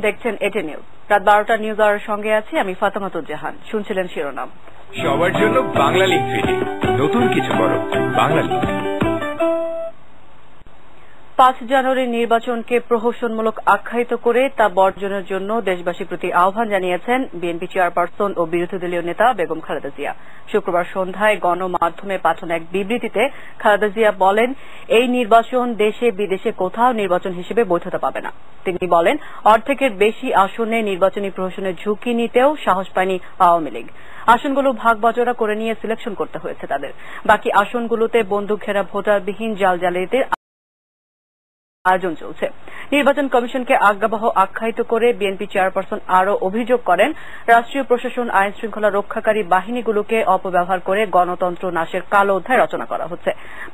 দেখছেন এটি নিউজ। রাত 12টার নিউজ আওয়ারের সঙ্গে আছি আমি ফাতেমাতুল জাহান। শুনছিলেন শিরোনাম। সবার জন্য বাংলা লিগ ফিরে নতুন কিছু করো বাংলা লিগ। 5 জানুয়ারির নির্বাচনকে প্রহসনমূলক আখ্যায়িত করে তা বর্জনের জন্য দেশবাসীর প্রতি আহ্বান জানিয়েছেন বিএনপি চেয়ারপারসন ও বিরোধী দলীয় নেতা বেগম খালেদা জিয়া। শুক্রবার সন্ধ্যায় গণমাধ্যমে পাঠানো এক বিবৃতিতে খালেদা জিয়া বলেন, এই নির্বাচন দেশে বিদেশে কোথাও নির্বাচন হিসেবে বৈধতা পাবে না। তিনি বলেন, অর্ধেকের বেশি আসনে নির্বাচনী প্রহসনের ঝুঁকি নিতেও সাহস পায়নি আওয়ামী লীগ। আসনগুলো ভাগ বাটোয়ারা করে নিয়ে সিলেকশন করতে হয়েছে তাদের। বাকি আসনগুলোতে বন্দুক ঘেরা ভোটারবিহীন জালজালিয়াতির আয়োজন চলছে। নির্বাচন কমিশনকে আজ্ঞাবহ আখ্যায়িত করে বিএনপি চেয়ারপারসন আরও অভিযোগ করেন, রাষ্ট্রীয় প্রশাসন আইন শৃঙ্খলা রক্ষাকারী বাহিনীগুলোকে অপব্যবহার করে গণতন্ত্র নাশের কালো অধ্যায় রচনা করা হচ্ছে।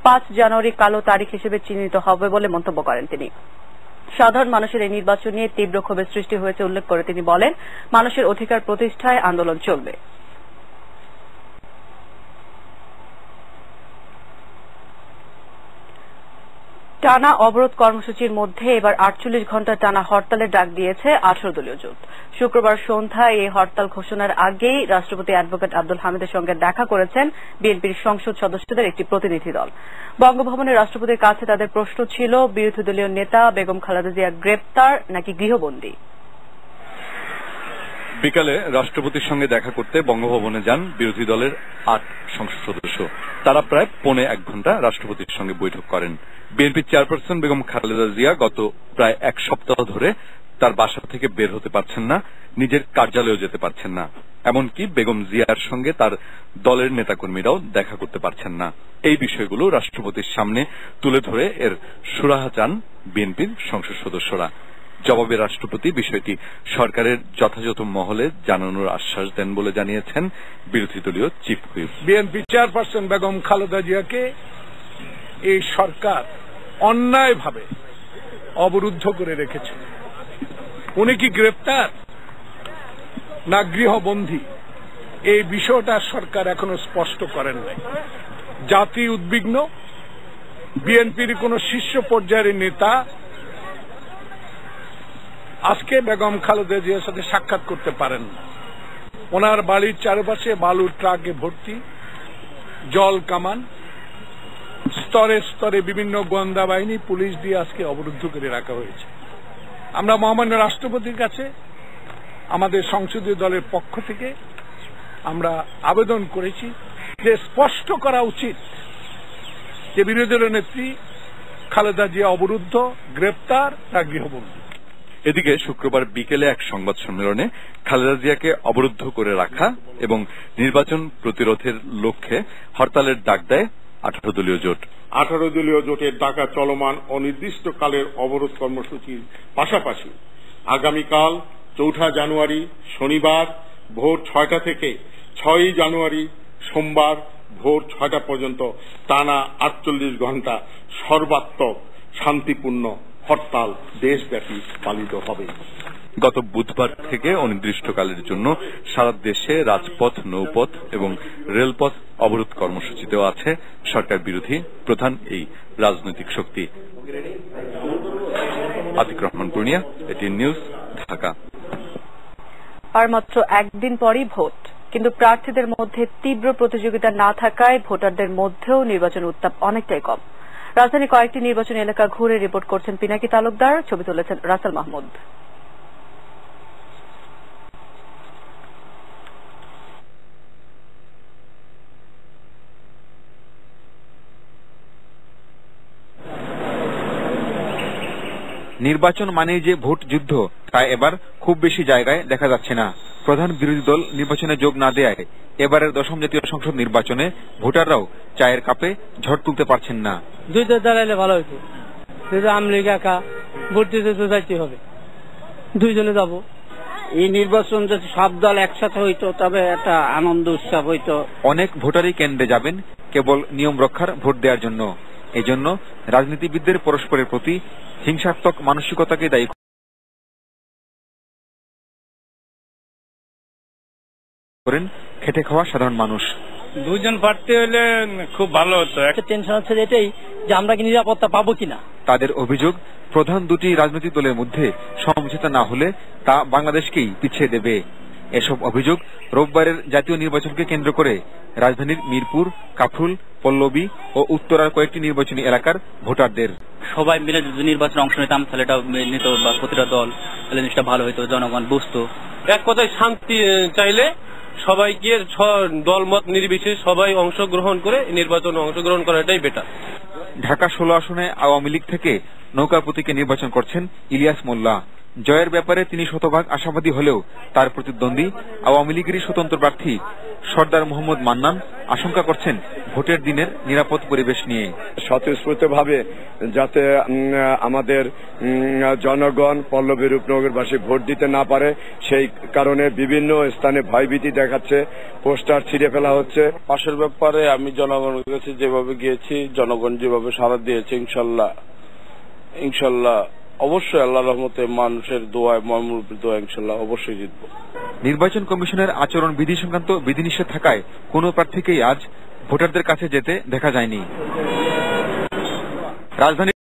5 জানুয়ারি কালো তারিখ হিসেবে চিহ্নিত হবে বলে মন্তব্য করেন তিনি। সাধারণ মানুষের এই নির্বাচন নিয়ে তীব্র ক্ষোভের সৃষ্টি হয়েছে উল্লেখ করে তিনি বলেন, মানুষের অধিকার প্রতিষ্ঠায় আন্দোলন চলবে। টানা অবরোধ কর্মসূচির মধ্যে এবার 48 ঘণ্টা টানা হরতালের ডাক দিয়েছে 18 দলীয় জোট। শুক্রবার সন্ধ্যায় এই হরতাল ঘোষণার আগেই রাষ্ট্রপতি অ্যাডভোকেট আব্দুল হামিদের সঙ্গে দেখা করেছেন বিএনপির সংসদ সদস্যদের একটি প্রতিনিধি দল। বঙ্গভবনে রাষ্ট্রপতির কাছে তাদের প্রশ্ন ছিল, বিরোধী দলীয় নেতা বেগম খালেদা জিয়া গ্রেপ্তার নাকি গৃহবন্দী। বিকালে রাষ্ট্রপতির সঙ্গে দেখা করতে বঙ্গভবনে যান বিরোধী দলের 8 সংসদ সদস্য। তারা প্রায় 1.25 ঘণ্টা রাষ্ট্রপতির সঙ্গে বৈঠক করেন। বিএনপির চেয়ারপারসন বেগম খালেদা জিয়া গত প্রায় 1 সপ্তাহ ধরে তার বাসা থেকে বের হতে পারছেন না, নিজের কার্যালয়েও যেতে পারছেন না। এমনকি বেগম জিয়ার সঙ্গে তার দলের নেতাকর্মীরাও দেখা করতে পারছেন না। এই বিষয়গুলো রাষ্ট্রপতির সামনে তুলে ধরে এর সুরাহা চান বিএনপির সংসদ সদস্যরা। জবাবে রাষ্ট্রপতি বিষয়টি সরকারের যথাযথ মহলে জানানোর আশ্বাস দেন বলে জানিয়েছেন বিরোধী দলীয় chief whip. BNP chairperson Begum Khaleda জিয়াকে এই সরকার অন্যায়ভাবে অবরুদ্ধ করে রেখেছে। উনি কি গ্রেপ্তার না গৃহবন্দী, এই বিষয়টা সরকার এখনো স্পষ্ট করেন নাই। জাতি উদ্বিগ্ন। বিএনপির কোন শীর্ষ পর্যায়ের নেতা আজকে বেগম খালেদা জিয়ার সাথে সাক্ষাৎ করতে পারেন না। ওনার বাড়ির চারপাশে বালুর ট্রাকে ভর্তি, জল কামান, স্তরে স্তরে বিভিন্ন গোয়েন্দা বাহিনী, পুলিশ দিয়ে আজকে অবরুদ্ধ করে রাখা হয়েছে। আমরা মহামান্য রাষ্ট্রপতির কাছে আমাদের সংসদীয় দলের পক্ষ থেকে আমরা আবেদন করেছি যে স্পষ্ট করা উচিত যে বিরোধী দলের নেত্রী খালেদা জিয়া অবরুদ্ধ, গ্রেপ্তার না গৃহবন্দী। এদিকে শুক্রবার বিকেলে এক সংবাদ সম্মেলনে খালেদা জিয়াকে অবরুদ্ধ করে রাখা এবং নির্বাচন প্রতিরোধের লক্ষ্যে হরতালের ডাক দেয় 18 দলীয় জোট। 18 দলীয় জোটের ডাকা চলমান অনির্দিষ্টকালের অবরোধ কর্মসূচির পাশাপাশি আগামীকাল 4 জানুয়ারি শনিবার ভোর 6টা থেকে 6 জানুয়ারি সোমবার ভোর 6টা পর্যন্ত টানা 48 ঘণ্টা সর্বাত্মক শান্তিপূর্ণ হরতাল দেশব্যাপী পালিত হবে। গত বুধবার থেকে অনির্দিষ্টকালের জন্য সারা দেশে রাজপথ, নৌপথ এবং রেলপথ অবরোধ কর্মসূচিতেও আছে সরকার বিরোধী প্রধান এই রাজনৈতিক শক্তি। Atiq Rahman Purnia, ATN news, Dhaka. আর মাত্র একদিন পরই ভোট, কিন্তু প্রার্থীদের মধ্যে তীব্র প্রতিযোগিতা না থাকায় ভোটারদের মধ্যেও নির্বাচন উত্তাপ অনেকটাই কম। রাজধানী কয়েকটি নির্বাচনী এলাকা ঘুরে রিপোর্ট করছেন পিনাকি তালুকদার, ছবি তুলেছেন রাসেল মাহমুদ। নির্বাচন মানেই যে ভোট যুদ্ধ, তা এবার খুব বেশি জায়গায় দেখা যাচ্ছে না। প্রধান বিরোধী দল নির্বাচনে যোগ না দেয়ায় এবারের 10ম জাতীয় সংসদ নির্বাচনে ভোটাররাও চায়ের কাপে ঝড় তুলতে পারছেন না। দুইটা দাঁড়াইলে ভালো হইতো, যেহেতু আওয়ামী লীগ একা ভোট দিতে তো যাইতে হবে, দুইজনে যাব। এই নির্বাচন যদি সব দল একসাথে হইতো তবে একটা আনন্দ উৎসব হইতো। অনেক ভোটারই কেন্দ্রে যাবেন কেবল নিয়ম রক্ষার ভোট দেওয়ার জন্য। এজন্য রাজনীতিবিদদের পরস্পরের প্রতি হিংসাত্মক মানসিকতাকে দায়ী করেন খেটে খাওয়া সাধারণ মানুষ। দুজন প্রার্থী হলে খুব ভালো হতো। একটা টেনশন হচ্ছে এটাই যে আমরা কি নিরাপত্তা পাবো কিনা। তাদের অভিযোগ, প্রধান দুটি রাজনৈতিক দলের মধ্যে সমঝোতা না হলে তা বাংলাদেশকেই পিছিয়ে দেবে। এসব অভিযোগ রোববারের জাতীয় নির্বাচনকে কেন্দ্র করে রাজধানীর মিরপুর, কাফরুল, পল্লবী ও উত্তরার কয়েকটি নির্বাচনী এলাকার ভোটারদের। সবাই মিলে যদি নির্বাচনে অংশ নিতাম তাহলে এটা নিত বা প্রতিটা দল, তাহলে জিনিসটা ভালো হইতো, জনগণ বুঝতো। এক কথায় শান্তি চাইলে সবাইকে দলমত নির্বিশেষে সবাই অংশগ্রহণ করে নির্বাচনে অংশগ্রহণ করাটাই বেটার। ঢাকা 16 আসনে আওয়ামী লীগ থেকে নৌকা প্রতীকে নির্বাচন করছেন ইলিয়াস মোল্লা। জয়ের ব্যাপারে তিনি শতভাগ আশাবাদী হলেও তার প্রতিদ্বন্দ্বী আওয়ামী লীগেরই স্বতন্ত্র প্রার্থী সর্দার মোহাম্মদ মান্নান আশঙ্কা করছেন ভোটের দিনের নিরাপদ পরিবেশ নিয়ে। স্বতঃস্ফূর্তভাবে যাতে আমাদের জনগণ পল্লবী রূপনগরবাসী ভোট দিতে না পারে, সেই কারণে বিভিন্ন স্থানে ভয়ভীতি দেখাচ্ছে, পোস্টার ছিঁড়ে ফেলা হচ্ছে। পাশের ব্যাপারে আমি জনগণের কাছে যেভাবে গিয়েছি, জনগণ যেভাবে সাড়া দিয়েছে, ইনশাল্লাহ অবশ্যই আল্লাহর রহমতে মানুষের দোয়ায়, মহামুরব্বীর দোয়ায় ইনশাল্লাহ অবশ্যই জিতব। নির্বাচন কমিশনের আচরণ বিধি সংক্রান্ত বিধিনিষেধ থাকায় কোন প্রার্থীকেই আজ ভোটারদের কাছে যেতে দেখা যায়নি। রাজধানী